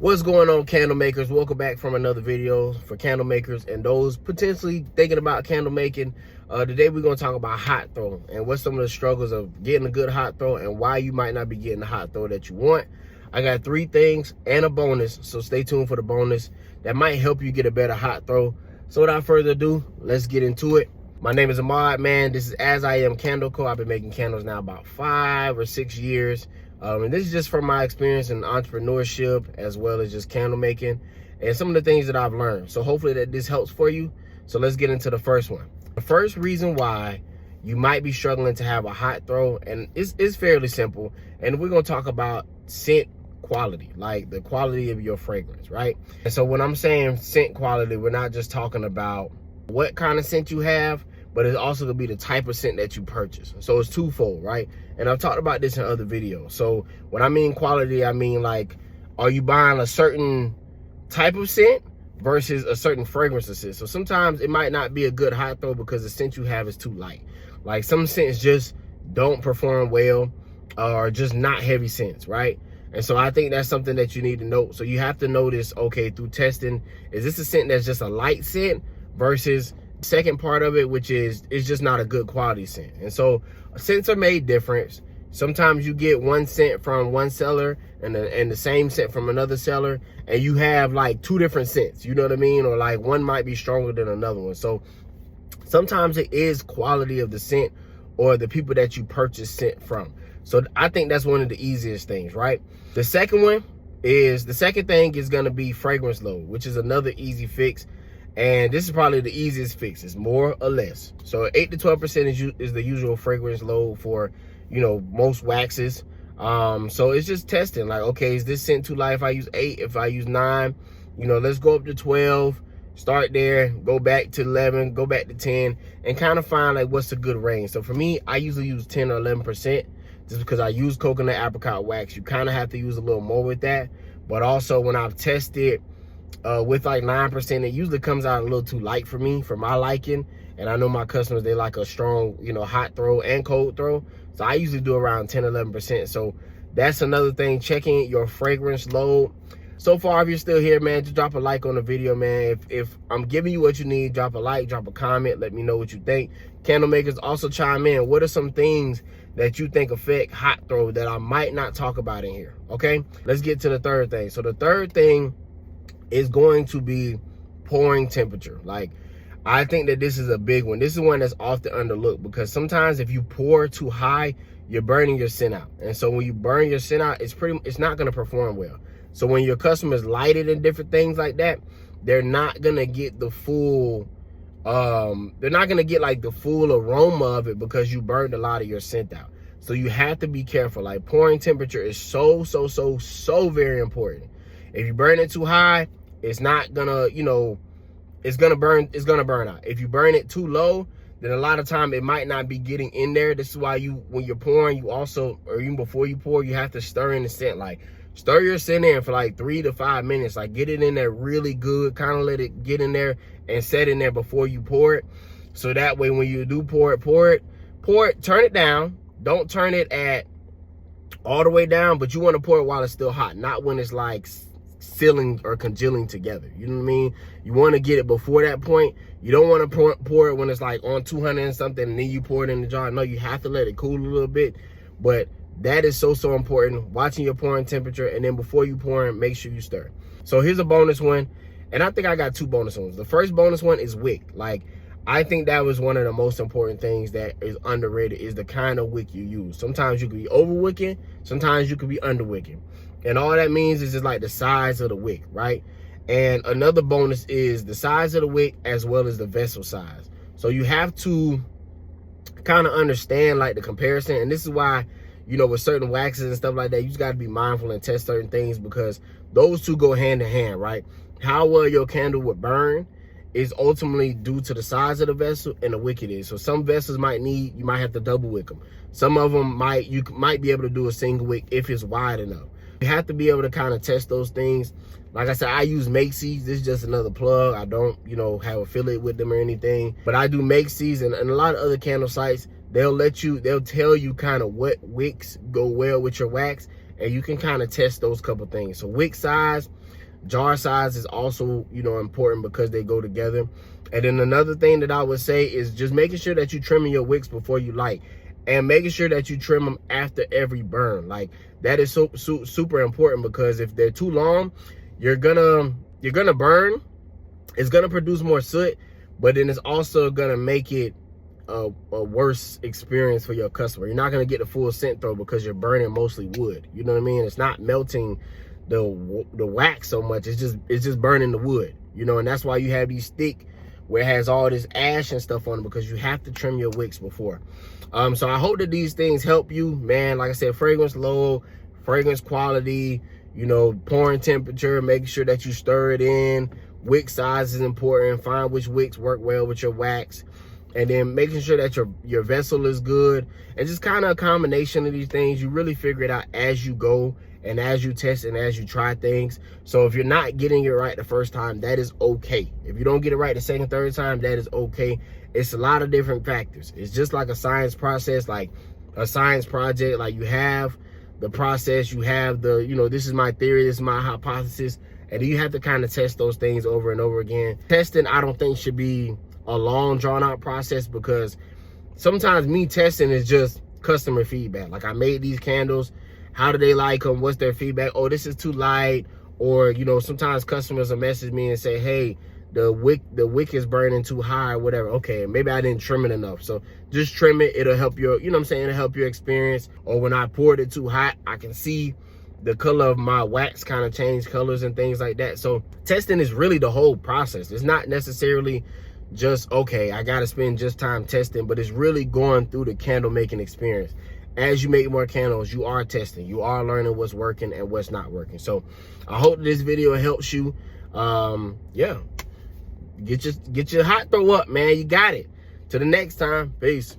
What's going on, candle makers? Welcome back from another video for candle makers and those potentially thinking about candle making. Today we're going to talk about hot throw and what's some of the struggles of getting a good hot throw and why you might not be getting the hot throw that you want. I got 3 things and a bonus, so stay tuned for the bonus that might help you get a better hot throw. So without further ado, let's get into it. My name is Ahmad, man. This is As I Am Candle Co. I've been making candles now about 5 or 6 years. And this is just from my experience in entrepreneurship as well as just candle making and some of the things that I've learned. So hopefully that this helps for you. So let's get into the first one. The first reason why you might be struggling to have a hot throw, and it's fairly simple. And we're going to talk about scent quality, like the quality of your fragrance, right? And so when I'm saying scent quality, we're not just talking about what kind of scent you have, but it's also gonna be the type of scent that you purchase. So it's twofold, right? And I've talked about this in other videos. So when I mean quality, I mean like, are you buying a certain type of scent versus a certain fragrance of scent? So sometimes it might not be a good hot throw because the scent you have is too light. Like some scents just don't perform well or just not heavy scents, right? And so I think that's something that you need to note. So you have to notice, okay, through testing, is this a scent that's just a light scent versus second part of it, which is it's just not a good quality scent. And so scents are made different. Sometimes you get one scent from one seller and the same scent from another seller, and you have like 2 different scents, you know what I mean? Or like one might be stronger than another one. So sometimes it is quality of the scent or the people that you purchase scent from. So I think that's one of the easiest things, right? The second thing is going to be fragrance load, which is another easy fix. And this is probably the easiest fix. It's more or less. So 8 to 12% is the usual fragrance load for, you know, most waxes. So it's just testing like, okay, is this scent too light if I use 8? If I use 9, you know, let's go up to 12, start there, go back to 11, go back to 10, and kind of find like what's a good range. So for me, I usually use 10 or 11% just because I use coconut apricot wax. You kind of have to use a little more with that. But also when I've tested with like 9%, it usually comes out a little too light for me, for my liking. And I know my customers, they like a strong, you know, hot throw and cold throw. So I usually do around 10, 11%. So that's another thing, checking your fragrance load. So far, if you're still here, man, just drop a like on the video, man. If I'm giving you what you need, drop a like, drop a comment, let me know what you think. Candle makers, also chime in. What are some things that you think affect hot throw that I might not talk about in here? Okay, let's get to the third thing. So the third thing is going to be pouring temperature. Like, I think that this is a big one. This is one that's often underlooked because sometimes if you pour too high, you're burning your scent out. And so when you burn your scent out, it's not going to perform well. So when your customers light it and different things like that, they're not going to get the full they're not going to get like the full aroma of it because you burned a lot of your scent out. So you have to be careful. Like, pouring temperature is so very important. If you burn it too high, it's not gonna, you know, it's gonna burn out. If you burn it too low, then a lot of time it might not be getting in there. This is why when you're pouring, you also, or even before you pour, you have to stir in the scent. Like, stir your scent in for like 3 to 5 minutes. Like, get it in there really good, kind of let it get in there and set in there before you pour it. So that way when you do pour it, turn it down. Don't turn it at all the way down, but you want to pour it while it's still hot, not when it's like sealing or congealing together. You know what I mean? You want to get it before that point. You don't want to pour it when it's like on 200 and something and then you pour it in the jar. No, you have to let it cool a little bit. But that is so important, watching your pouring temperature. And then before you pour it, make sure you stir. So here's a bonus one, and I think I got 2 bonus ones. The first bonus one is wick. Like, I think that was one of the most important things that is underrated, is the kind of wick you use. Sometimes you could be over wicking, sometimes you could be under wicking. And all that means is just like the size of the wick, right? And another bonus is the size of the wick as well as the vessel size. So you have to kind of understand like the comparison. And this is why, you know, with certain waxes and stuff like that, you just got to be mindful and test certain things because those two go hand in hand, right? How well your candle would burn is ultimately due to the size of the vessel and the wick it is. So some vessels you might have to double wick them. Some of them you might be able to do a single wick if it's wide enough. You have to be able to kind of test those things. Like I said, I use Makesies. This is just another plug. I don't, you know, have affiliate with them or anything, but I do Makesies and a lot of other candle sites. They'll tell you kind of what wicks go well with your wax, and you can kind of test those couple things. So wick size, jar size is also, you know, important because they go together. And then another thing that I would say is just making sure that you trimming your wicks before you light, and making sure that you trim them after every burn. Like that is super important, because if they're too long, you're gonna burn. It's gonna produce more soot, but then it's also gonna make it a worse experience for your customer. You're not gonna get the full scent throw because you're burning mostly wood. You know what I mean? It's not melting the wax so much. It's just burning the wood. You know, and that's why you have these stick where it has all this ash and stuff on it, because you have to trim your wicks before. So I hope that these things help you, man. Like I said, fragrance load, fragrance quality, you know, pouring temperature, making sure that you stir it in. Wick size is important. Find which wicks work well with your wax. And then making sure that your vessel is good. And just kind of a combination of these things. You really figure it out as you go, and as you test and as you try things. So if you're not getting it right the first time, that is okay. If you don't get it right the second, third time, that is okay. It's a lot of different factors. It's just like a science process, like a science project. Like you have the process, you have the, you know, this is my theory, this is my hypothesis, and you have to kind of test those things over and over again. Testing, I don't think, should be a long drawn out process, because sometimes me testing is just customer feedback. Like, I made these candles, how do they like them, what's their feedback? Oh, this is too light. Or, you know, sometimes customers will message me and say, hey, the wick is burning too high or whatever. Okay, maybe I didn't trim it enough. So just trim it. It'll help your, you know what I'm saying, it'll help your experience. Or when I poured it too hot, I can see the color of my wax kind of change colors and things like that. So testing is really the whole process. It's not necessarily just, okay, I gotta spend just time testing, but it's really going through the candle making experience. As you make more candles, you are testing, you are learning what's working and what's not working. So I hope this video helps you. Yeah, get your hot throw up, man. You got it. Till the next time, peace.